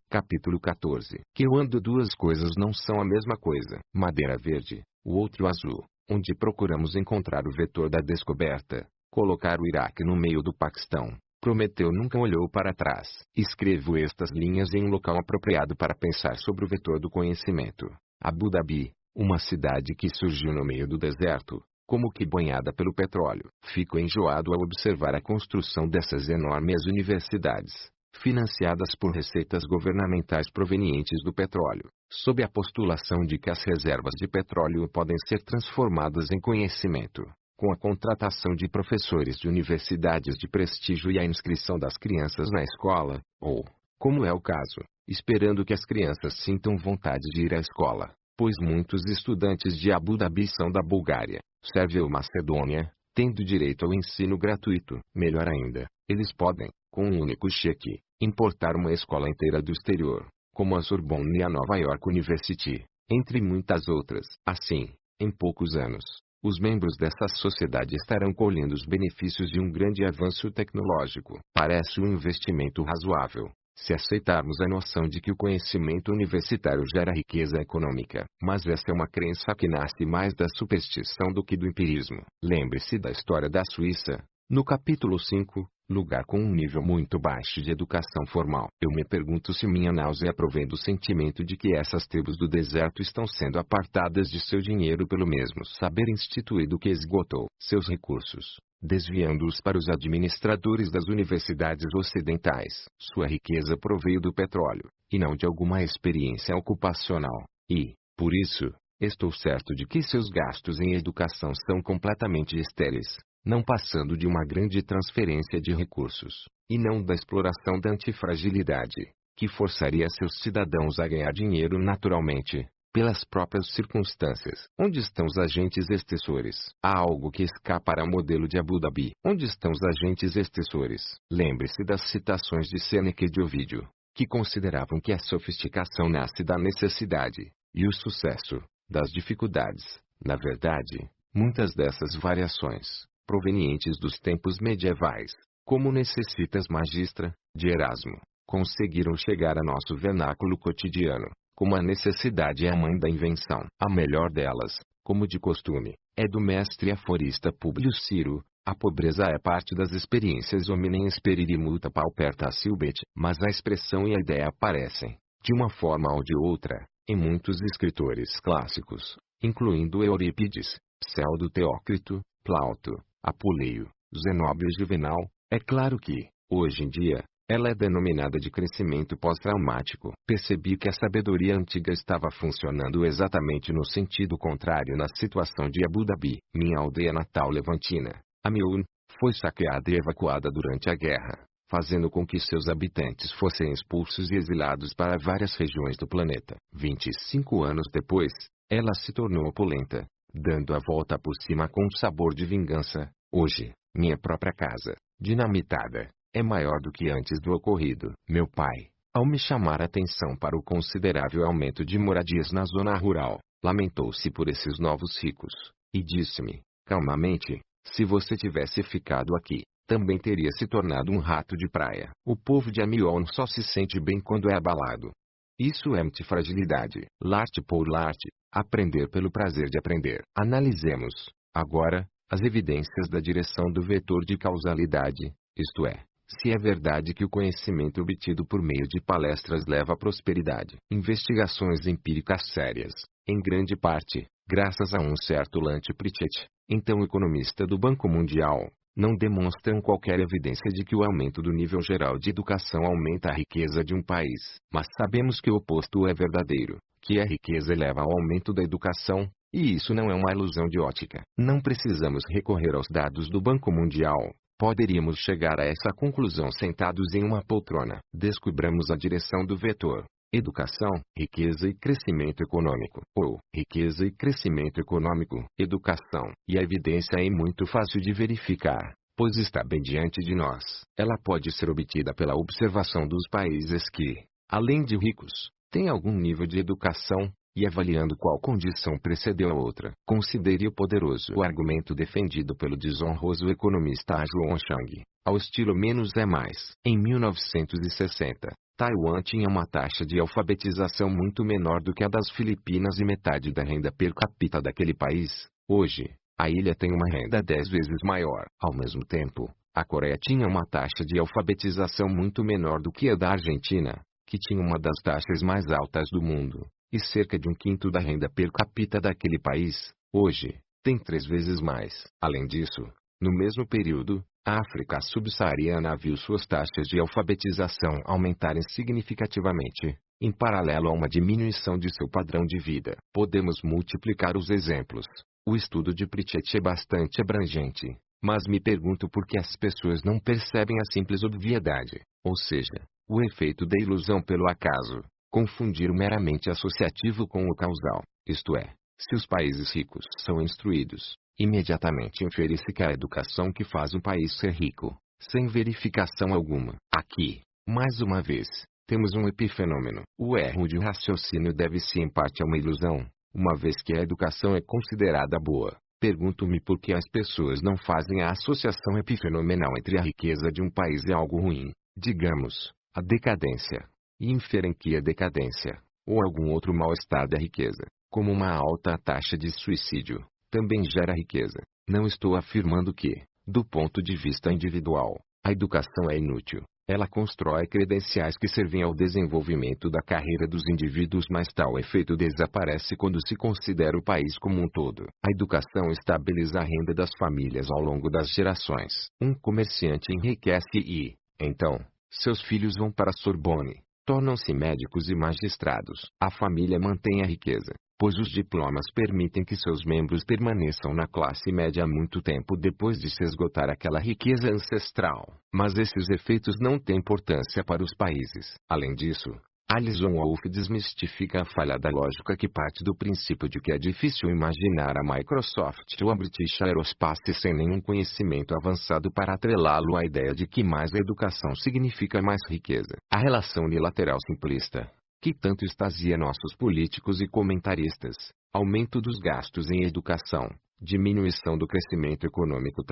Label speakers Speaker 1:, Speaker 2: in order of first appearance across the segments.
Speaker 1: Capítulo 14. Que quando duas coisas não são a mesma coisa, madeira verde, o outro azul, onde procuramos encontrar o vetor da descoberta, colocar o Iraque no meio do Paquistão. Prometeu nunca olhou para trás. Escrevo estas linhas em um local apropriado para pensar sobre o vetor do conhecimento. Abu Dhabi, uma cidade que surgiu no meio do deserto, como que banhada pelo petróleo. Fico enjoado ao observar a construção dessas enormes universidades, financiadas por receitas governamentais provenientes do petróleo, sob a postulação de que as reservas de petróleo podem ser transformadas em conhecimento, com a contratação de professores de universidades de prestígio e a inscrição das crianças na escola, ou, como é o caso, esperando que as crianças sintam vontade de ir à escola, pois muitos estudantes de Abu Dhabi são da Bulgária, Sérvia ou Macedônia, tendo direito ao ensino gratuito. Melhor ainda, eles podem, com um único cheque, importar uma escola inteira do exterior, como a Sorbonne e a Nova York University, entre muitas outras. Assim, em poucos anos, os membros dessa sociedade estarão colhendo os benefícios de um grande avanço tecnológico. Parece um investimento razoável, se aceitarmos a noção de que o conhecimento universitário gera riqueza econômica. Mas essa é uma crença que nasce mais da superstição do que do empirismo. Lembre-se da história da Suíça, no capítulo 5, lugar com um nível muito baixo de educação formal. Eu me pergunto se minha náusea provém do sentimento de que essas tribos do deserto estão sendo apartadas de seu dinheiro pelo mesmo saber instituído que esgotou seus recursos, desviando-os para os administradores das universidades ocidentais. Sua riqueza proveio do petróleo, e não de alguma experiência ocupacional, e, por isso, estou certo de que seus gastos em educação são completamente estéreis, não passando de uma grande transferência de recursos, e não da exploração da antifragilidade, que forçaria seus cidadãos a ganhar dinheiro naturalmente, pelas próprias circunstâncias. Onde estão os agentes extensores? Há algo que escapa ao modelo de Abu Dhabi. Onde estão os agentes extensores? Lembre-se das citações de Sêneca e de Ovídio, que consideravam que a sofisticação nasce da necessidade, e o sucesso, das dificuldades. Na verdade, muitas dessas variações, provenientes dos tempos medievais, como Necessitas Magistra, de Erasmo, conseguiram chegar a nosso vernáculo cotidiano, como a necessidade é a mãe da invenção. A melhor delas, como de costume, é do mestre aforista Públio Ciro: a pobreza é parte das experiências hominem esperiri multa pauperta silbet. Mas a expressão e a ideia aparecem, de uma forma ou de outra, em muitos escritores clássicos, incluindo Eurípides, Pseudo Teócrito, Plauto, Apuleio, Zenóbio e Juvenal. É claro que, hoje em dia, ela é denominada de crescimento pós-traumático. Percebi que a sabedoria antiga estava funcionando exatamente no sentido contrário na situação de Abu Dhabi. Minha aldeia natal levantina, Amiun, foi saqueada e evacuada durante a guerra, fazendo com que seus habitantes fossem expulsos e exilados para várias regiões do planeta. 25 anos depois, ela se tornou opulenta, dando a volta por cima com um sabor de vingança. Hoje, minha própria casa, dinamitada, é maior do que antes do ocorrido. Meu pai, ao me chamar a atenção para o considerável aumento de moradias na zona rural, lamentou-se por esses novos ricos, e disse-me, calmamente, se você tivesse ficado aqui, também teria se tornado um rato de praia. O povo de Amion só se sente bem quando é abalado. Isso é antifragilidade. L'art pour l'art, aprender pelo prazer de aprender. Analisemos, agora, as evidências da direção do vetor de causalidade, isto é, se é verdade que o conhecimento obtido por meio de palestras leva à prosperidade. Investigações empíricas sérias, em grande parte, graças a um certo Lance Pritchett, então economista do Banco Mundial, não demonstram qualquer evidência de que o aumento do nível geral de educação aumenta a riqueza de um país. Mas sabemos que o oposto é verdadeiro, que a riqueza leva ao aumento da educação, e isso não é uma ilusão de ótica. Não precisamos recorrer aos dados do Banco Mundial. Poderíamos chegar a essa conclusão sentados em uma poltrona. Descobramos a direção do vetor: educação, riqueza e crescimento econômico. Ou, riqueza e crescimento econômico, educação. E a evidência é muito fácil de verificar, pois está bem diante de nós. Ela pode ser obtida pela observação dos países que, além de ricos, têm algum nível de educação, e avaliando qual condição precedeu a outra. Considere o poderoso argumento defendido pelo desonroso economista Zhuang Shang, ao estilo menos é mais. Em 1960, Taiwan tinha uma taxa de alfabetização muito menor do que a das Filipinas e metade da renda per capita daquele país. Hoje, a ilha tem uma renda 10 vezes maior. Ao mesmo tempo, a Coreia tinha uma taxa de alfabetização muito menor do que a da Argentina, que tinha uma das taxas mais altas do mundo, e cerca de um quinto da renda per capita daquele país. Hoje, tem 3 vezes mais. Além disso, no mesmo período, a África subsaariana viu suas taxas de alfabetização aumentarem significativamente, em paralelo a uma diminuição de seu padrão de vida. Podemos multiplicar os exemplos. O estudo de Pritchett é bastante abrangente, mas me pergunto por que as pessoas não percebem a simples obviedade, ou seja, o efeito da ilusão pelo acaso, confundir o meramente associativo com o causal, isto é, se os países ricos são instruídos, imediatamente infere-se que é a educação que faz um país ser rico, sem verificação alguma. Aqui, mais uma vez, temos um epifenômeno. O erro de raciocínio deve-se em parte a uma ilusão, uma vez que a educação é considerada boa. Pergunto-me por que as pessoas não fazem a associação epifenomenal entre a riqueza de um país e algo ruim, digamos, a decadência, e inferem que a decadência, ou algum outro mal-estar da riqueza, como uma alta taxa de suicídio, também gera riqueza. Não estou afirmando que, do ponto de vista individual, a educação é inútil. Ela constrói credenciais que servem ao desenvolvimento da carreira dos indivíduos, mas tal efeito desaparece quando se considera o país como um todo. A educação estabiliza a renda das famílias ao longo das gerações. Um comerciante enriquece e, então, seus filhos vão para a Sorbonne, tornam-se médicos e magistrados. A família mantém a riqueza, pois os diplomas permitem que seus membros permaneçam na classe média há muito tempo depois de se esgotar aquela riqueza ancestral. Mas esses efeitos não têm importância para os países. Além disso, Alison Wolff desmistifica a falha da lógica que parte do princípio de que é difícil imaginar a Microsoft ou a British Aerospace sem nenhum conhecimento avançado para atrelá-lo à ideia de que mais educação significa mais riqueza. A relação unilateral simplista, que tanto extasia nossos políticos e comentaristas, aumento dos gastos em educação, diminuição do crescimento econômico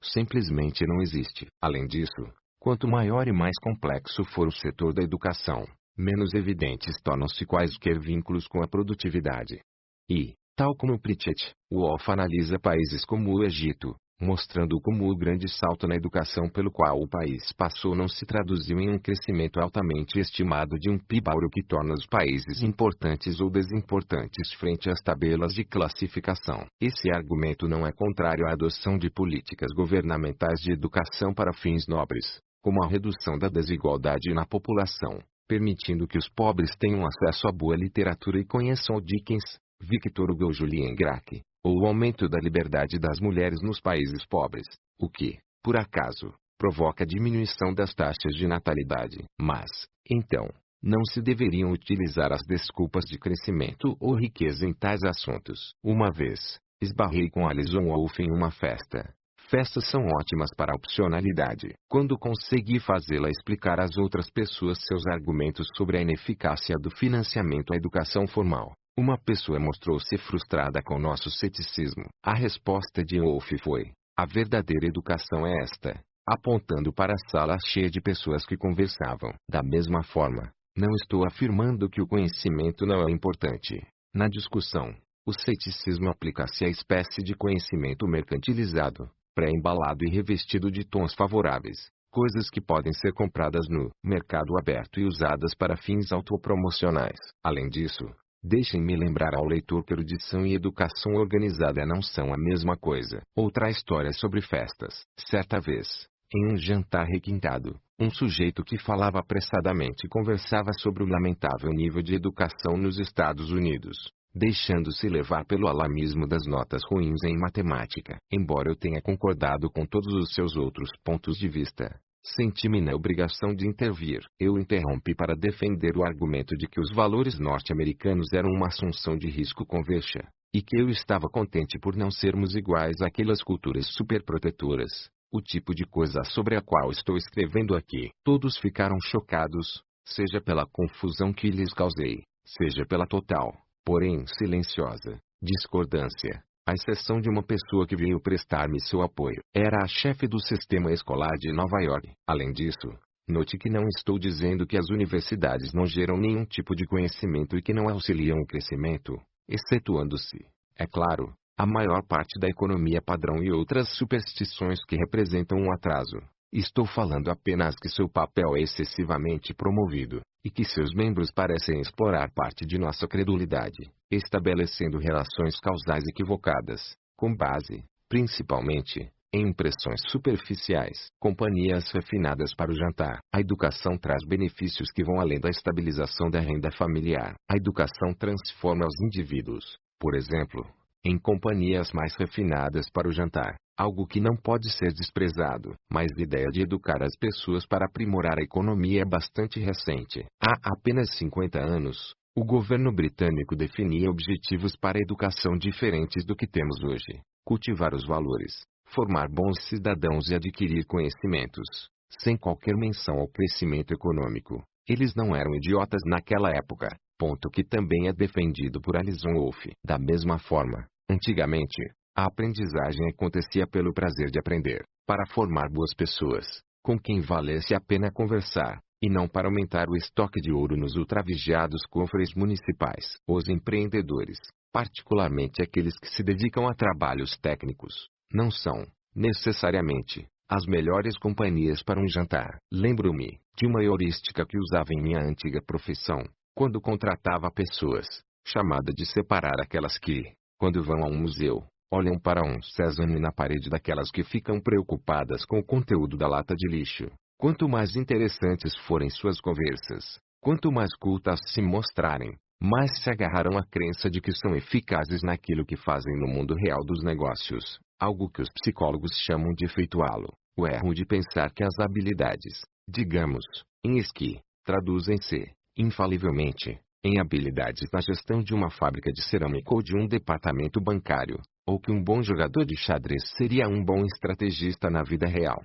Speaker 1: simplesmente não existe. Além disso, quanto maior e mais complexo for o setor da educação, menos evidentes tornam-se quaisquer vínculos com a produtividade. E, tal como Pritchett, Wolff analisa países como o Egito, mostrando como o grande salto na educação pelo qual o país passou não se traduziu em um crescimento altamente estimado de um PIB áureo que torna os países importantes ou desimportantes frente às tabelas de classificação. Esse argumento não é contrário à adoção de políticas governamentais de educação para fins nobres, como a redução da desigualdade na população, permitindo que os pobres tenham acesso a boa literatura e conheçam Dickens, Victor Hugo ou Julien Gracq, ou o aumento da liberdade das mulheres nos países pobres, o que, por acaso, provoca a diminuição das taxas de natalidade. Mas, então, não se deveriam utilizar as desculpas de crescimento ou riqueza em tais assuntos. Uma vez, esbarrei com Alison Wolff em uma festa. Festas são ótimas para a opcionalidade. Quando consegui fazê-la explicar às outras pessoas seus argumentos sobre a ineficácia do financiamento à educação formal, uma pessoa mostrou-se frustrada com nosso ceticismo. A resposta de Wolff foi: a verdadeira educação é esta, apontando para a sala cheia de pessoas que conversavam. Da mesma forma, não estou afirmando que o conhecimento não é importante. Na discussão, o ceticismo aplica-se à espécie de conhecimento mercantilizado, pré-embalado e revestido de tons favoráveis, coisas que podem ser compradas no mercado aberto e usadas para fins autopromocionais. Além disso, deixem-me lembrar ao leitor que erudição e educação organizada não são a mesma coisa. Outra história sobre festas. Certa vez, em um jantar requintado, um sujeito que falava apressadamente conversava sobre o lamentável nível de educação nos Estados Unidos, deixando-se levar pelo alarmismo das notas ruins em matemática. Embora eu tenha concordado com todos os seus outros pontos de vista, senti-me na obrigação de intervir. Eu interrompi para defender o argumento de que os valores norte-americanos eram uma assunção de risco convexa, e que eu estava contente por não sermos iguais àquelas culturas superprotetoras, o tipo de coisa sobre a qual estou escrevendo aqui. Todos ficaram chocados, seja pela confusão que lhes causei, seja pela total, porém silenciosa, discordância, à exceção de uma pessoa que veio prestar-me seu apoio. Era a chefe do sistema escolar de Nova York. Além disso, Note que não estou dizendo que as universidades não geram nenhum tipo de conhecimento e que não auxiliam o crescimento, excetuando-se, é claro, a maior parte da economia padrão e outras superstições que representam um atraso. Estou falando apenas que seu papel é excessivamente promovido, e que seus membros parecem explorar parte de nossa credulidade, estabelecendo relações causais equivocadas, com base, principalmente, em impressões superficiais. Companhias refinadas para o jantar. A educação traz benefícios que vão além da estabilização da renda familiar. A educação transforma os indivíduos, por exemplo, em companhias mais refinadas para o jantar, algo que não pode ser desprezado. Mas a ideia de educar as pessoas para aprimorar a economia é bastante recente. Há apenas 50 anos, o governo britânico definia objetivos para a educação diferentes do que temos hoje. Cultivar os valores, formar bons cidadãos e adquirir conhecimentos, sem qualquer menção ao crescimento econômico. Eles não eram idiotas naquela época, ponto que também é defendido por Alison Wolff. Da mesma forma, antigamente, a aprendizagem acontecia pelo prazer de aprender, para formar boas pessoas, com quem valesse a pena conversar, e não para aumentar o estoque de ouro nos ultravigiados cofres municipais. Os empreendedores, particularmente aqueles que se dedicam a trabalhos técnicos, não são, necessariamente, as melhores companhias para um jantar. Lembro-me de uma heurística que usava em minha antiga profissão, quando contratava pessoas, chamada de separar aquelas que, quando vão a um museu, olham para um Cézanne na parede daquelas que ficam preocupadas com o conteúdo da lata de lixo. Quanto mais interessantes forem suas conversas, quanto mais cultas se mostrarem, mais se agarrarão à crença de que são eficazes naquilo que fazem no mundo real dos negócios, algo que os psicólogos chamam de efeituá-lo. O erro de pensar que as habilidades, digamos, em esqui, traduzem-se, infalivelmente, em habilidades na gestão de uma fábrica de cerâmica ou de um departamento bancário, ou que um bom jogador de xadrez seria um bom estrategista na vida real.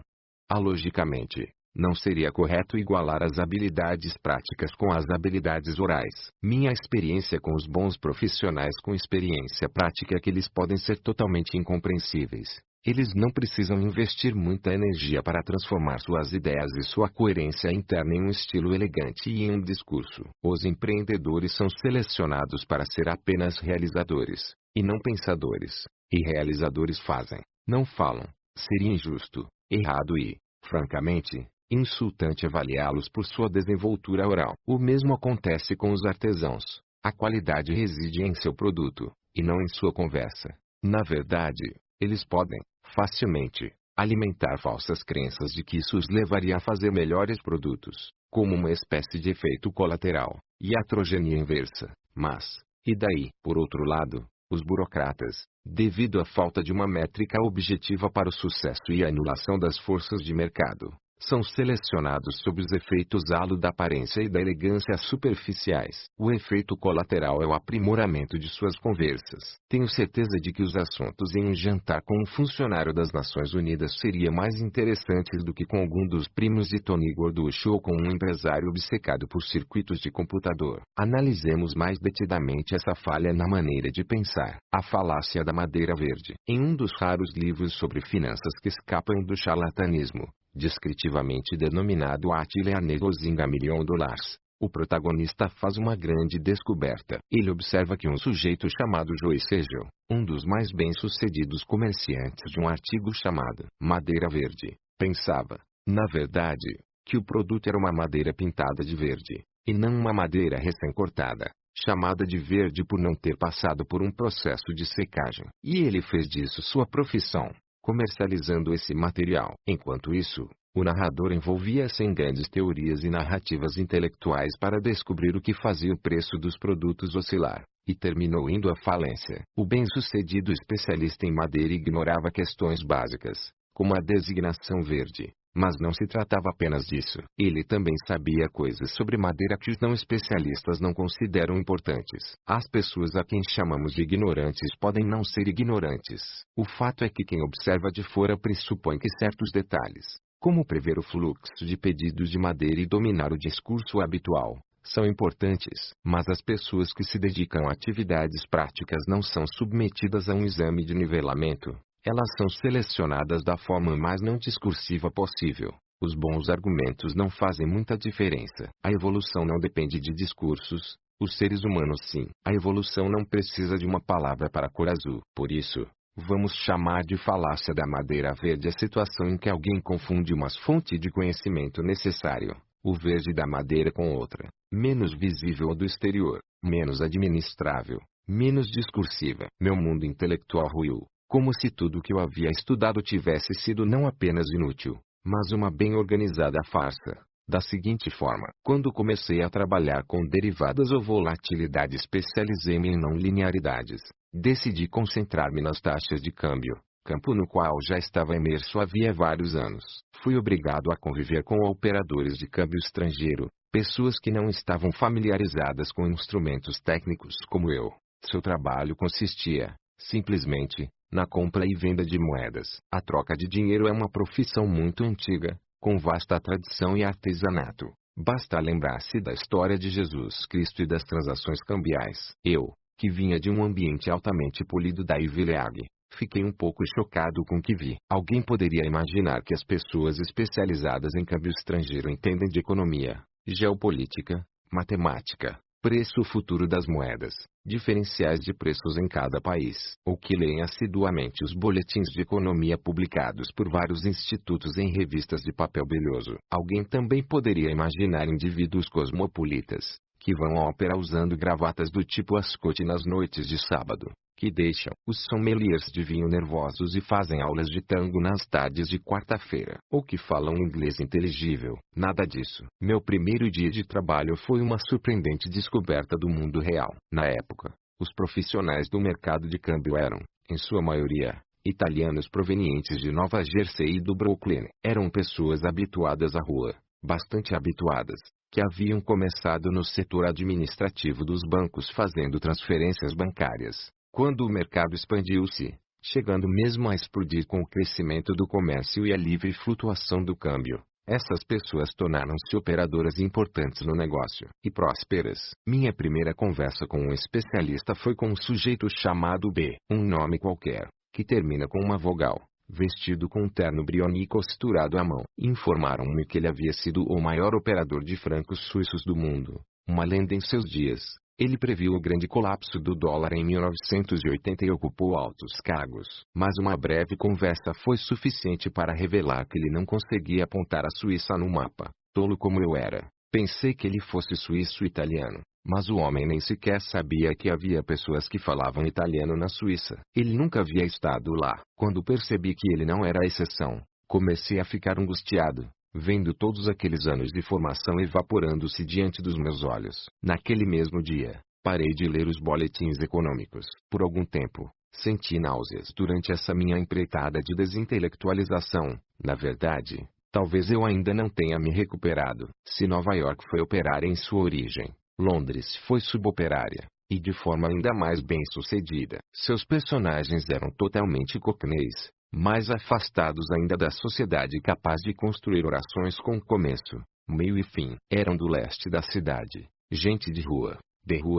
Speaker 1: Logicamente, não seria correto igualar as habilidades práticas com as habilidades orais. Minha experiência com os bons profissionais com experiência prática é que eles podem ser totalmente incompreensíveis. Eles não precisam investir muita energia para transformar suas ideias e sua coerência interna em um estilo elegante e em um discurso. Os empreendedores são selecionados para ser apenas realizadores, e não pensadores. E realizadores fazem, não falam. Seria injusto, errado e, francamente, insultante avaliá-los por sua desenvoltura oral. O mesmo acontece com os artesãos. A qualidade reside em seu produto, e não em sua conversa. Na verdade, eles podem, facilmente, alimentar falsas crenças de que isso os levaria a fazer melhores produtos, como uma espécie de efeito colateral, e atrogenia inversa. Mas, e daí? Por outro lado, os burocratas, devido à falta de uma métrica objetiva para o sucesso e a anulação das forças de mercado, são selecionados sob os efeitos halo da aparência e da elegância superficiais. O efeito colateral é o aprimoramento de suas conversas. Tenho certeza de que os assuntos em um jantar com um funcionário das Nações Unidas seria mais interessantes do que com algum dos primos de Tony Gorducho ou com um empresário obcecado por circuitos de computador. Analisemos mais detidamente essa falha na maneira de pensar. A falácia da madeira verde. Em um dos raros livros sobre finanças que escapam do charlatanismo, descritivamente denominado Attila Negozing a $1.000.000, o protagonista faz uma grande descoberta. Ele observa que um sujeito chamado Joe Segel, um dos mais bem-sucedidos comerciantes de um artigo chamado Madeira Verde, pensava, na verdade, que o produto era uma madeira pintada de verde, e não uma madeira recém-cortada, chamada de verde por não ter passado por um processo de secagem. E ele fez disso sua profissão, comercializando esse material. Enquanto isso, o narrador envolvia-se em grandes teorias e narrativas intelectuais para descobrir o que fazia o preço dos produtos oscilar, e terminou indo à falência. O bem-sucedido especialista em madeira ignorava questões básicas, como a designação verde. Mas não se tratava apenas disso. Ele também sabia coisas sobre madeira que os não especialistas não consideram importantes. As pessoas a quem chamamos de ignorantes podem não ser ignorantes. O fato é que quem observa de fora pressupõe que certos detalhes, como prever o fluxo de pedidos de madeira e dominar o discurso habitual, são importantes. Mas as pessoas que se dedicam a atividades práticas não são submetidas a um exame de nivelamento. Elas são selecionadas da forma mais não discursiva possível, Os bons argumentos não fazem muita diferença. A evolução não depende de discursos. Os seres humanos sim. A evolução não precisa de uma palavra para a cor azul. Por isso, vamos chamar de falácia da madeira verde a situação em que alguém confunde uma fonte de conhecimento necessário, o verde da madeira, com outra, menos visível do exterior, menos administrável, menos discursiva. Meu mundo intelectual ruiu, como se tudo o que eu havia estudado tivesse sido não apenas inútil, mas uma bem organizada farsa. Da seguinte forma: quando comecei a trabalhar com derivadas ou volatilidade, especializei-me em não linearidades. Decidi concentrar-me nas taxas de câmbio, campo no qual já estava imerso havia vários anos. Fui obrigado a conviver com operadores de câmbio estrangeiro, pessoas que não estavam familiarizadas com instrumentos técnicos como eu. Seu trabalho consistia, simplesmente, na compra e venda de moedas. A troca de dinheiro é uma profissão muito antiga, com vasta tradição e artesanato. Basta lembrar-se da história de Jesus Cristo e das transações cambiais. Eu, que vinha de um ambiente altamente polido da Ivy League, fiquei um pouco chocado com o que vi. Alguém poderia imaginar que as pessoas especializadas em câmbio estrangeiro entendem de economia, geopolítica, matemática, preço futuro das moedas, diferenciais de preços em cada país, ou que leem assiduamente os boletins de economia publicados por vários institutos em revistas de papel brilhoso. Alguém também poderia imaginar indivíduos cosmopolitas, que vão à ópera usando gravatas do tipo Ascot nas noites de sábado, que deixam os sommeliers de vinho nervosos e fazem aulas de tango nas tardes de quarta-feira, ou que falam inglês inteligível. Nada disso. Meu primeiro dia de trabalho foi uma surpreendente descoberta do mundo real. Na época, os profissionais do mercado de câmbio eram, em sua maioria, italianos provenientes de Nova Jersey e do Brooklyn. Eram pessoas habituadas à rua, bastante habituadas, que haviam começado no setor administrativo dos bancos fazendo transferências bancárias. Quando o mercado expandiu-se, chegando mesmo a explodir com o crescimento do comércio e a livre flutuação do câmbio, essas pessoas tornaram-se operadoras importantes no negócio e prósperas. Minha primeira conversa com um especialista foi com um sujeito chamado B, um nome qualquer, que termina com uma vogal, vestido com um terno brioni costurado à mão. Informaram-me que ele havia sido o maior operador de francos suíços do mundo, uma lenda em seus dias. Ele previu o grande colapso do dólar em 1980 e ocupou altos cargos. Mas uma breve conversa foi suficiente para revelar que ele não conseguia apontar a Suíça no mapa. Tolo como eu era, pensei que ele fosse suíço-italiano. Mas o homem nem sequer sabia que havia pessoas que falavam italiano na Suíça. Ele nunca havia estado lá. Quando percebi que ele não era a exceção, comecei a ficar angustiado, vendo todos aqueles anos de formação evaporando-se diante dos meus olhos. Naquele mesmo dia, parei de ler os boletins econômicos. Por algum tempo, senti náuseas durante essa minha empreitada de desintelectualização. Na verdade, talvez eu ainda não tenha me recuperado. Se Nova York foi operária em sua origem, Londres foi suboperária, e de forma ainda mais bem-sucedida. Seus personagens eram totalmente cockneys, mais afastados ainda da sociedade capaz de construir orações com começo, meio e fim. Eram do leste da cidade, gente de rua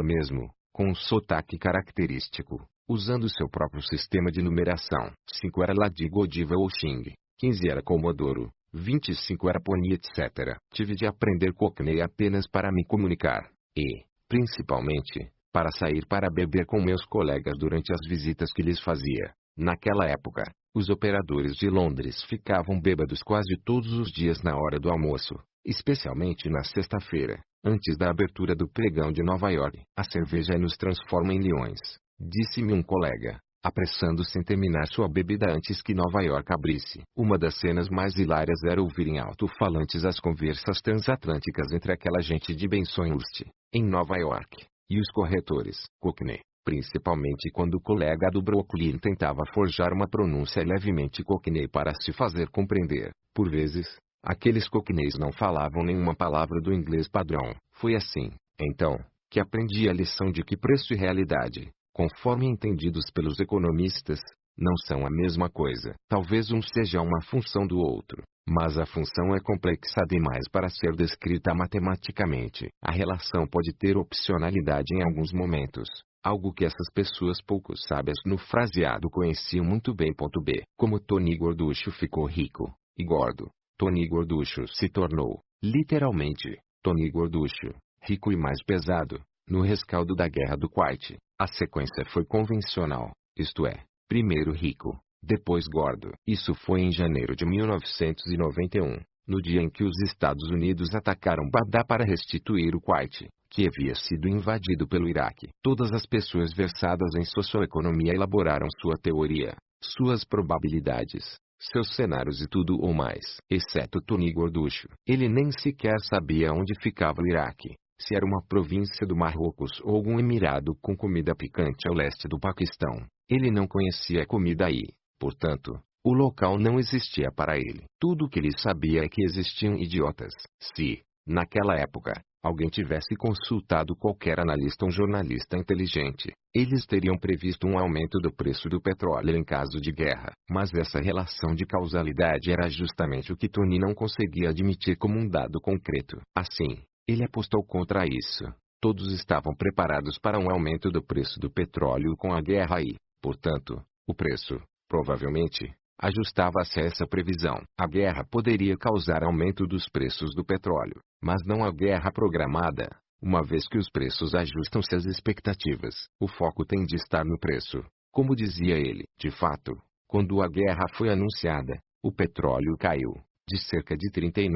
Speaker 1: mesmo, com um sotaque característico, usando seu próprio sistema de numeração. 5 era Ladi Godiva ou Xing, 15 era Comodoro, 25 era Pony, etc. Tive de aprender cockney apenas para me comunicar, e, principalmente, para sair para beber com meus colegas durante as visitas que lhes fazia. Naquela época, os operadores de Londres ficavam bêbados quase todos os dias na hora do almoço, especialmente na sexta-feira, antes da abertura do pregão de Nova York. A cerveja nos transforma em leões, disse-me um colega, apressando-se em terminar sua bebida antes que Nova York abrisse. Uma das cenas mais hilárias era ouvir em alto-falantes as conversas transatlânticas entre aquela gente de Bensonhurst, em Nova York, e os corretores cockney, principalmente quando o colega do Brooklyn tentava forjar uma pronúncia levemente cockney para se fazer compreender. Por vezes, aqueles cockneys não falavam nenhuma palavra do inglês padrão. Foi assim, então, que aprendi a lição de que preço e realidade, conforme entendidos pelos economistas, não são a mesma coisa. Talvez um seja uma função do outro, mas a função é complexa demais para ser descrita matematicamente. A relação pode ter opcionalidade em alguns momentos, algo que essas pessoas pouco sábias no fraseado conheciam muito bem. B. Como Tony Gorducho ficou rico, e gordo, Tony Gorducho se tornou, literalmente, Tony Gorducho, rico e mais pesado, no rescaldo da Guerra do Kuwait. A sequência foi convencional, isto é, primeiro rico, depois gordo. Isso foi em janeiro de 1991, no dia em que os Estados Unidos atacaram Bagdá para restituir o Kuwait, que havia sido invadido pelo Iraque. Todas as pessoas versadas em socioeconomia elaboraram sua teoria, suas probabilidades, seus cenários e tudo ou mais, exceto Tony Gorducho. Ele nem sequer sabia onde ficava o Iraque, se era uma província do Marrocos ou algum emirado com comida picante ao leste do Paquistão. Ele não conhecia a comida aí, portanto, o local não existia para ele. Tudo o que ele sabia é que existiam idiotas. Se, naquela época, alguém tivesse consultado qualquer analista ou jornalista inteligente, eles teriam previsto um aumento do preço do petróleo em caso de guerra. Mas essa relação de causalidade era justamente o que Tony não conseguia admitir como um dado concreto. Assim, ele apostou contra isso. Todos estavam preparados para um aumento do preço do petróleo com a guerra e, portanto, o preço, provavelmente, ajustava-se a essa previsão. A guerra poderia causar aumento dos preços do petróleo, mas não a guerra programada, uma vez que os preços ajustam-se às expectativas. O foco tem de estar no preço, como dizia ele. De fato, quando a guerra foi anunciada, o petróleo caiu de cerca de $39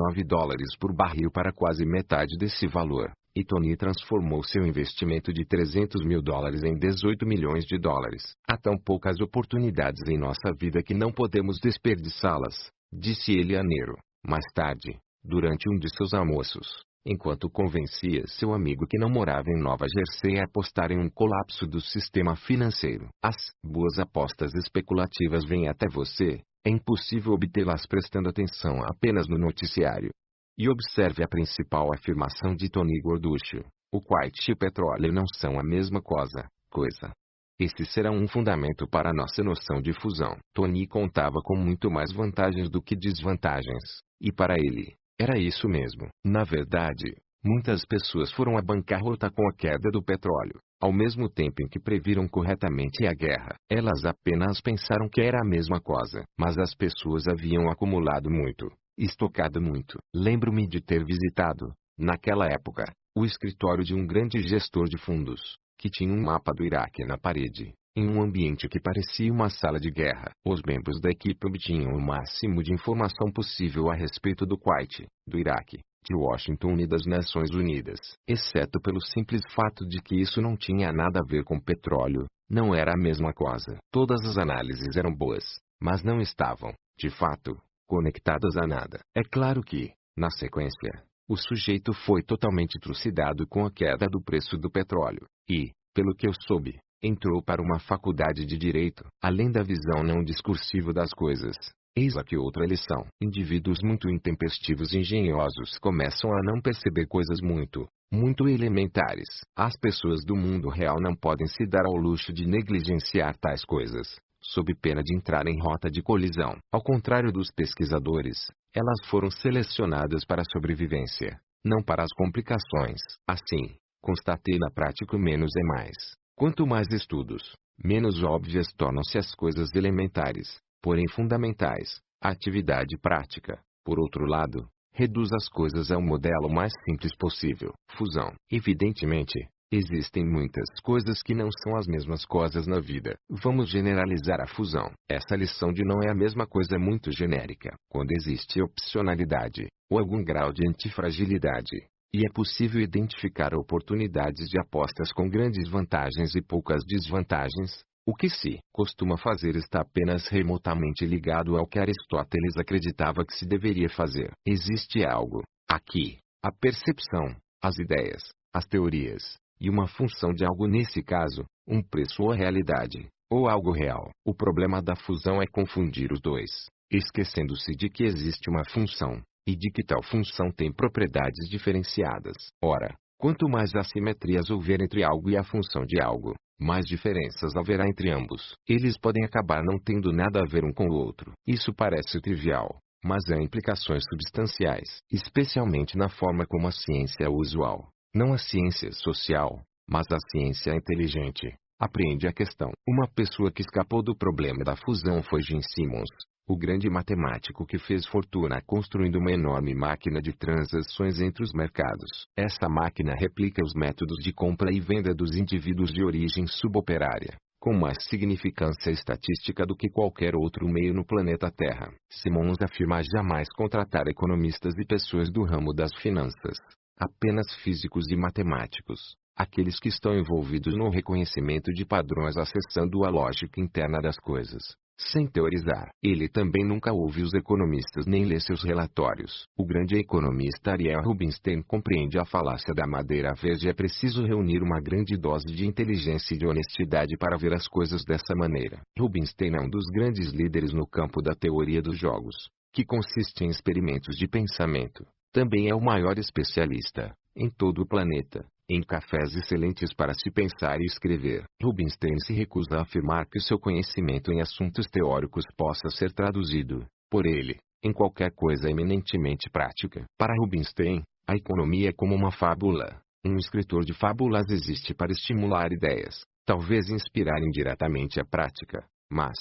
Speaker 1: por barril para quase metade desse valor, e Tony transformou seu investimento de $300 mil em $18 milhões. Há tão poucas oportunidades em nossa vida que não podemos desperdiçá-las, disse ele a Nero, mais tarde, durante um de seus almoços, enquanto convencia seu amigo que não morava em Nova Jersey a apostar em um colapso do sistema financeiro. As boas apostas especulativas vêm até você. É impossível obtê-las prestando atenção apenas no noticiário. E observe a principal afirmação de Tony Gorducho: o Kuwait e o petróleo não são a mesma coisa. Esse será um fundamento para nossa noção de fusão. Tony contava com muito mais vantagens do que desvantagens, e para ele, era isso mesmo. Na verdade, muitas pessoas foram à bancarrota com a queda do petróleo. Ao mesmo tempo em que previram corretamente a guerra, elas apenas pensaram que era a mesma coisa. Mas as pessoas haviam acumulado muito, estocado muito. Lembro-me de ter visitado, naquela época, o escritório de um grande gestor de fundos, que tinha um mapa do Iraque na parede, em um ambiente que parecia uma sala de guerra. Os membros da equipe obtinham o máximo de informação possível a respeito do Kuwait, do Iraque, de Washington e das Nações Unidas, exceto pelo simples fato de que isso não tinha nada a ver com petróleo, não era a mesma coisa. Todas as análises eram boas, mas não estavam, de fato, conectadas a nada. É claro que, na sequência, o sujeito foi totalmente trucidado com a queda do preço do petróleo, e, pelo que eu soube, entrou para uma faculdade de direito. Além da visão não discursiva das coisas, eis aqui outra lição. Indivíduos muito intempestivos e engenhosos começam a não perceber coisas muito elementares. As pessoas do mundo real não podem se dar ao luxo de negligenciar tais coisas, sob pena de entrar em rota de colisão. Ao contrário dos pesquisadores, elas foram selecionadas para a sobrevivência, não para as complicações. Assim, constatei na prática o menos é mais. Quanto mais estudos, menos óbvias tornam-se as coisas elementares, porém fundamentais. A atividade prática, por outro lado, reduz as coisas ao modelo mais simples possível. Fusão. Evidentemente, existem muitas coisas que não são as mesmas coisas na vida. Vamos generalizar a fusão. Essa lição de não é a mesma coisa é muito genérica. Quando existe opcionalidade, ou algum grau de antifragilidade, e é possível identificar oportunidades de apostas com grandes vantagens e poucas desvantagens, o que se costuma fazer está apenas remotamente ligado ao que Aristóteles acreditava que se deveria fazer. Existe algo, aqui, a percepção, as ideias, as teorias, e uma função de algo, nesse caso, um preço ou realidade, ou algo real. O problema da fusão é confundir os dois, esquecendo-se de que existe uma função, e de que tal função tem propriedades diferenciadas. Ora, quanto mais assimetrias houver entre algo e a função de algo, mais diferenças haverá entre ambos. Eles podem acabar não tendo nada a ver um com o outro. Isso parece trivial, mas há implicações substanciais, especialmente na forma como a ciência é usual. Não a ciência social, mas a ciência inteligente, apreende a questão. Uma pessoa que escapou do problema da fusão foi Gene Simmons, o grande matemático que fez fortuna construindo uma enorme máquina de transações entre os mercados. Essa máquina replica os métodos de compra e venda dos indivíduos de origem suboperária, com mais significância estatística do que qualquer outro meio no planeta Terra. Simons afirma jamais contratar economistas e pessoas do ramo das finanças, apenas físicos e matemáticos, aqueles que estão envolvidos no reconhecimento de padrões acessando a lógica interna das coisas, sem teorizar. Ele também nunca ouve os economistas nem lê seus relatórios. O grande economista Ariel Rubinstein compreende a falácia da madeira verde. É preciso reunir uma grande dose de inteligência e de honestidade para ver as coisas dessa maneira. Rubinstein é um dos grandes líderes no campo da teoria dos jogos, que consiste em experimentos de pensamento. Também é o maior especialista, em todo o planeta, em cafés excelentes para se pensar e escrever. Rubinstein se recusa a afirmar que seu conhecimento em assuntos teóricos possa ser traduzido, por ele, em qualquer coisa eminentemente prática. Para Rubinstein, a economia é como uma fábula. Um escritor de fábulas existe para estimular ideias, talvez inspirar indiretamente a prática, mas,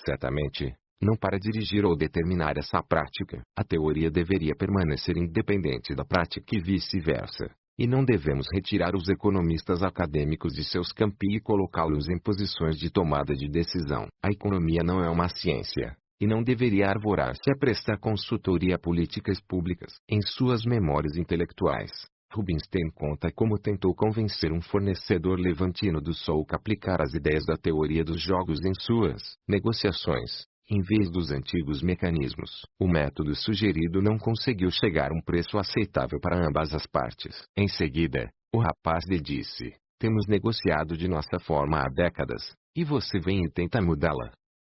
Speaker 1: certamente, não para dirigir ou determinar essa prática. A teoria deveria permanecer independente da prática e vice-versa. E não devemos retirar os economistas acadêmicos de seus campi e colocá-los em posições de tomada de decisão. A economia não é uma ciência, e não deveria arvorar-se a prestar consultoria a políticas públicas. Em suas memórias intelectuais, Rubinstein conta como tentou convencer um fornecedor levantino do Sul a aplicar as ideias da teoria dos jogos em suas negociações, em vez dos antigos mecanismos. O método sugerido não conseguiu chegar a um preço aceitável para ambas as partes. Em seguida, o rapaz lhe disse: "Temos negociado de nossa forma há décadas, e você vem e tenta mudá-la."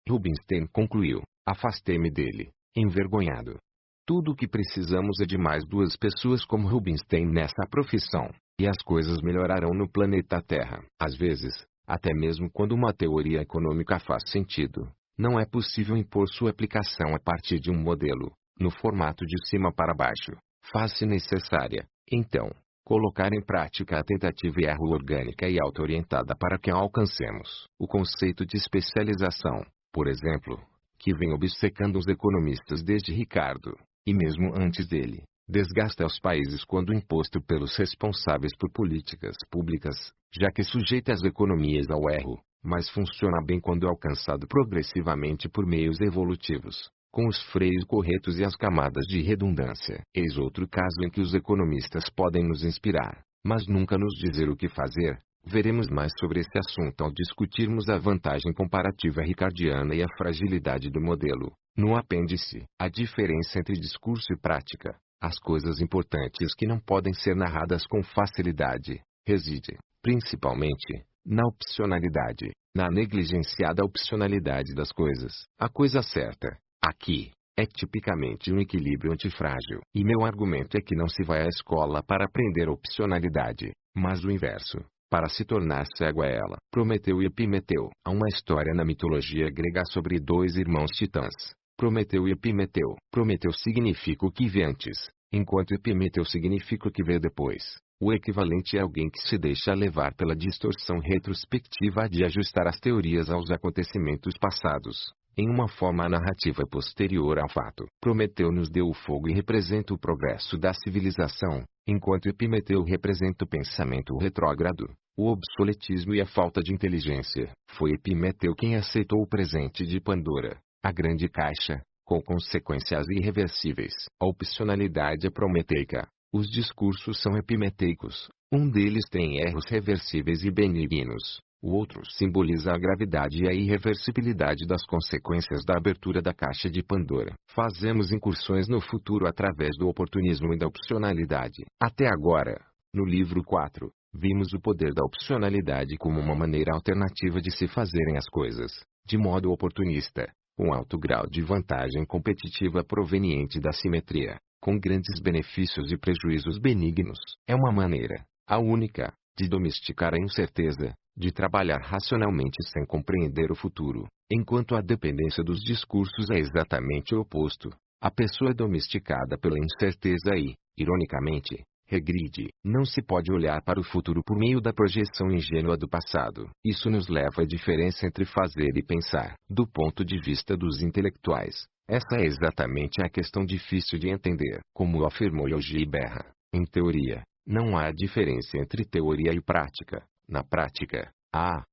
Speaker 1: Rubinstein concluiu: "Afastei-me dele, envergonhado. Tudo o que precisamos é de mais duas pessoas como Rubinstein nessa profissão, e as coisas melhorarão no planeta Terra." Às vezes, até mesmo quando uma teoria econômica faz sentido, não é possível impor sua aplicação a partir de um modelo, no formato de cima para baixo. Faz-se necessária, então, colocar em prática a tentativa e erro orgânica e auto-orientada para que a alcancemos. O conceito de especialização, por exemplo, que vem obcecando os economistas desde Ricardo, e mesmo antes dele, desgasta os países quando imposto pelos responsáveis por políticas públicas, já que sujeita as economias ao erro, mas funciona bem quando é alcançado progressivamente por meios evolutivos, com os freios corretos e as camadas de redundância. Eis outro caso em que os economistas podem nos inspirar, mas nunca nos dizer o que fazer. Veremos mais sobre esse assunto ao discutirmos a vantagem comparativa ricardiana e a fragilidade do modelo, no apêndice. A diferença entre discurso e prática, as coisas importantes que não podem ser narradas com facilidade, reside, principalmente, na opcionalidade, na negligenciada opcionalidade das coisas. A coisa certa, aqui, é tipicamente um equilíbrio antifrágil. E meu argumento é que não se vai à escola para aprender opcionalidade, mas o inverso, para se tornar cego a ela. Prometeu e Epimeteu. Há uma história na mitologia grega sobre dois irmãos titãs, Prometeu e Epimeteu. Prometeu significa o que vê antes, enquanto Epimeteu significa o que vê depois. O equivalente é alguém que se deixa levar pela distorção retrospectiva de ajustar as teorias aos acontecimentos passados, em uma forma narrativa posterior ao fato. Prometeu nos deu o fogo e representa o progresso da civilização, enquanto Epimeteu representa o pensamento retrógrado, o obsoletismo e a falta de inteligência. Foi Epimeteu quem aceitou o presente de Pandora, a grande caixa, com consequências irreversíveis. A opcionalidade é prometeica. Os discursos são epimeteicos. Um deles tem erros reversíveis e benignos. O outro simboliza a gravidade e a irreversibilidade das consequências da abertura da caixa de Pandora. Fazemos incursões no futuro através do oportunismo e da opcionalidade. Até agora, no livro 4, vimos o poder da opcionalidade como uma maneira alternativa de se fazerem as coisas, de modo oportunista, com alto grau de vantagem competitiva proveniente da simetria, com grandes benefícios e prejuízos benignos. É uma maneira, a única, de domesticar a incerteza, de trabalhar racionalmente sem compreender o futuro, enquanto a dependência dos discursos é exatamente o oposto. A pessoa é domesticada pela incerteza e, ironicamente, regride. Não se pode olhar para o futuro por meio da projeção ingênua do passado. Isso nos leva à diferença entre fazer e pensar. Do ponto de vista dos intelectuais, Essa é exatamente a questão difícil de entender. Como afirmou Yogi Berra, em teoria, não há diferença entre teoria e prática. Na prática, há.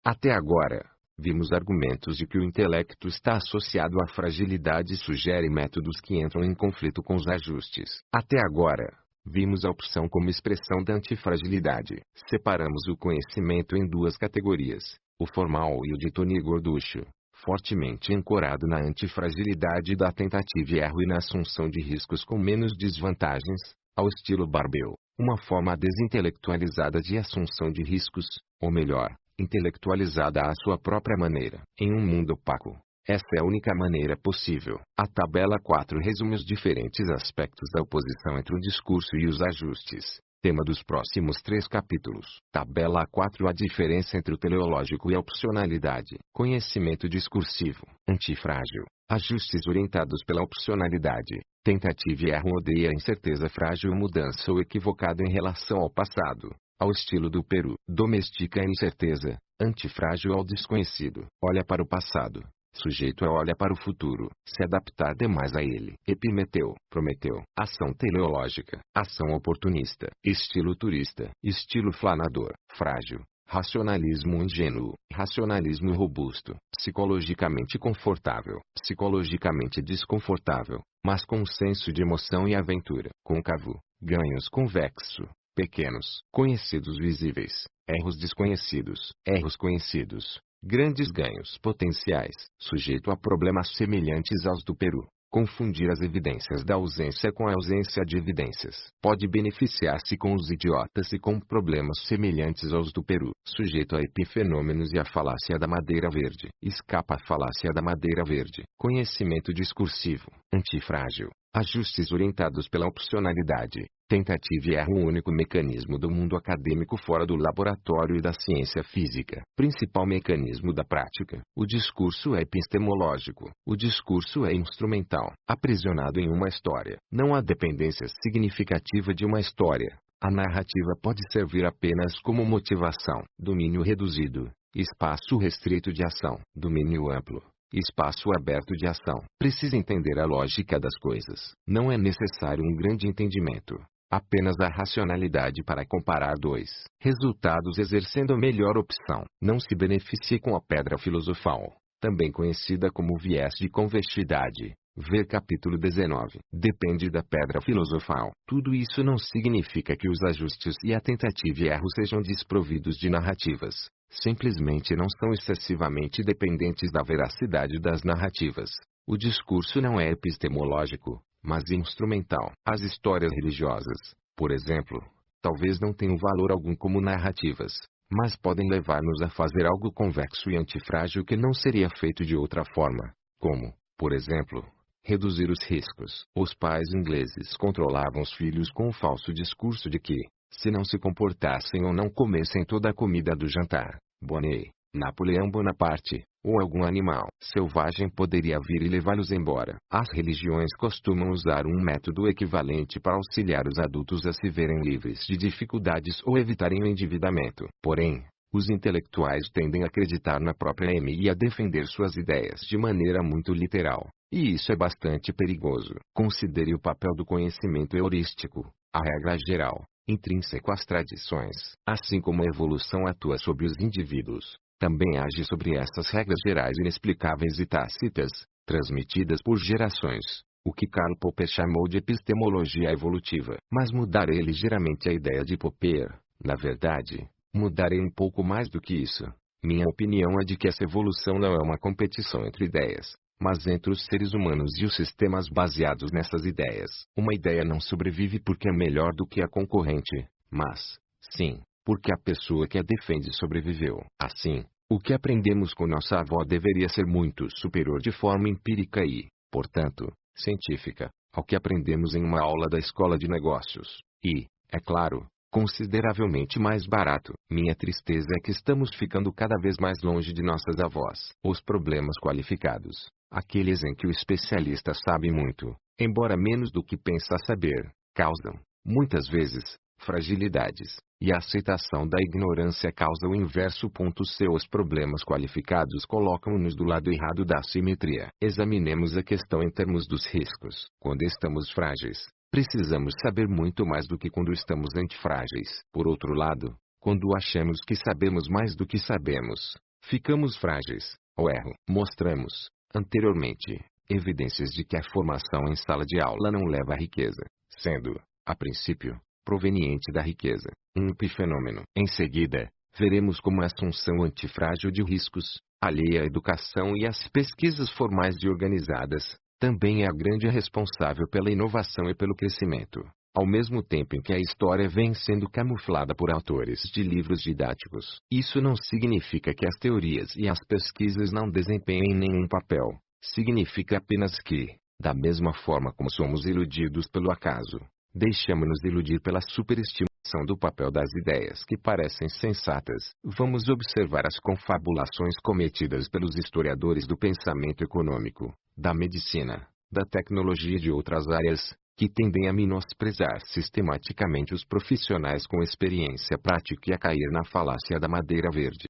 Speaker 1: Até agora, vimos argumentos de que o intelecto está associado à fragilidade e sugere métodos que entram em conflito com os ajustes. Até agora, vimos a opção como expressão da antifragilidade. Separamos o conhecimento em duas categorias, o formal e o de Tony Gorducho, fortemente ancorado na antifragilidade da tentativa e erro e na assunção de riscos com menos desvantagens, ao estilo Barbeu, uma forma desintelectualizada de assunção de riscos, ou melhor, intelectualizada à sua própria maneira. Em um mundo opaco, essa é a única maneira possível. A tabela 4 resume os diferentes aspectos da oposição entre o discurso e os ajustes. Tema dos próximos 3 capítulos. Tabela 4. A diferença entre o teleológico e a opcionalidade. Conhecimento discursivo. Antifrágil. Ajustes orientados pela opcionalidade. Tentativa e erro. Odeia a incerteza, frágil, mudança ou equivocado em relação ao passado. Ao estilo do Peru. Domestica a incerteza. Antifrágil ao desconhecido. Olha para o passado. Sujeito olha para o futuro, se adaptar demais a ele. Epimeteu, Prometeu. Ação teleológica, ação oportunista. Estilo turista, estilo flanador. Frágil, racionalismo ingênuo, racionalismo robusto. Psicologicamente confortável, psicologicamente desconfortável, mas com senso de emoção e aventura. Côncavo, ganhos. Convexo, pequenos. Conhecidos visíveis, erros desconhecidos, erros conhecidos. Grandes ganhos potenciais, sujeito a problemas semelhantes aos do Peru. Confundir as evidências da ausência com a ausência de evidências. Pode beneficiar-se com os idiotas e com problemas semelhantes aos do Peru. Sujeito a epifenômenos e a falácia da madeira verde. Escapa a falácia da madeira verde. Conhecimento discursivo. Antifrágil. Ajustes orientados pela opcionalidade. Tentativa e erro. O único mecanismo do mundo acadêmico fora do laboratório e da ciência física. Principal mecanismo da prática. O discurso é epistemológico. O discurso é instrumental. Aprisionado em uma história. Não há dependência significativa de uma história. A narrativa pode servir apenas como motivação. Domínio reduzido. Espaço restrito de ação. Domínio amplo. Espaço aberto de ação. Precisa entender a lógica das coisas. Não é necessário um grande entendimento. Apenas a racionalidade para comparar dois resultados exercendo a melhor opção. Não se beneficie com a pedra filosofal, também conhecida como viés de convexidade. Ver capítulo 19. Depende da pedra filosofal. Tudo isso não significa que os ajustes e a tentativa e erro sejam desprovidos de narrativas. Simplesmente não são excessivamente dependentes da veracidade das narrativas. O discurso não é epistemológico, mas instrumental. As histórias religiosas, por exemplo, talvez não tenham valor algum como narrativas, mas podem levar-nos a fazer algo convexo e antifrágil que não seria feito de outra forma, como, por exemplo, reduzir os riscos. Os pais ingleses controlavam os filhos com o falso discurso de que, se não se comportassem ou não comessem toda a comida do jantar, Bonnet, Napoleão Bonaparte, ou algum animal selvagem poderia vir e levá-los embora. As religiões costumam usar um método equivalente para auxiliar os adultos a se verem livres de dificuldades ou evitarem o endividamento. Porém, os intelectuais tendem a acreditar na própria M e a defender suas ideias de maneira muito literal. E isso é bastante perigoso. Considere o papel do conhecimento heurístico, a regra geral, intrínseco às tradições. Assim como a evolução atua sobre os indivíduos, também age sobre essas regras gerais inexplicáveis e tácitas, transmitidas por gerações, o que Karl Popper chamou de epistemologia evolutiva. Mas mudarei ligeiramente a ideia de Popper. Na verdade, mudarei um pouco mais do que isso. Minha opinião é de que essa evolução não é uma competição entre ideias, mas entre os seres humanos e os sistemas baseados nessas ideias. Uma ideia não sobrevive porque é melhor do que a concorrente, mas, sim, porque a pessoa que a defende sobreviveu. Assim, o que aprendemos com nossa avó deveria ser muito superior de forma empírica e, portanto, científica, ao que aprendemos em uma aula da escola de negócios. E, é claro, consideravelmente mais barato. Minha tristeza é que estamos ficando cada vez mais longe de nossas avós. Os problemas qualificados, aqueles em que o especialista sabe muito, embora menos do que pensa saber, causam, muitas vezes, fragilidades, e a aceitação da ignorância causa o inverso. Seus problemas qualificados colocam-nos do lado errado da simetria. Examinemos a questão em termos dos riscos. Quando estamos frágeis, precisamos saber muito mais do que quando estamos antifrágeis. Por outro lado, quando achamos que sabemos mais do que sabemos, ficamos frágeis. Ao erro, mostramos, anteriormente, evidências de que a formação em sala de aula não leva à riqueza, sendo, a princípio, proveniente da riqueza, um epifenômeno. Em seguida, veremos como a assunção antifrágil de riscos, alheia à educação e às pesquisas formais e organizadas, também é a grande responsável pela inovação e pelo crescimento, ao mesmo tempo em que a história vem sendo camuflada por autores de livros didáticos. Isso não significa que as teorias e as pesquisas não desempenhem nenhum papel. Significa apenas que, da mesma forma como somos iludidos pelo acaso, deixamos-nos iludir pela superestimação do papel das ideias que parecem sensatas. Vamos observar as confabulações cometidas pelos historiadores do pensamento econômico, da medicina, da tecnologia e de outras áreas, que tendem a menosprezar sistematicamente os profissionais com experiência prática e a cair na falácia da madeira verde.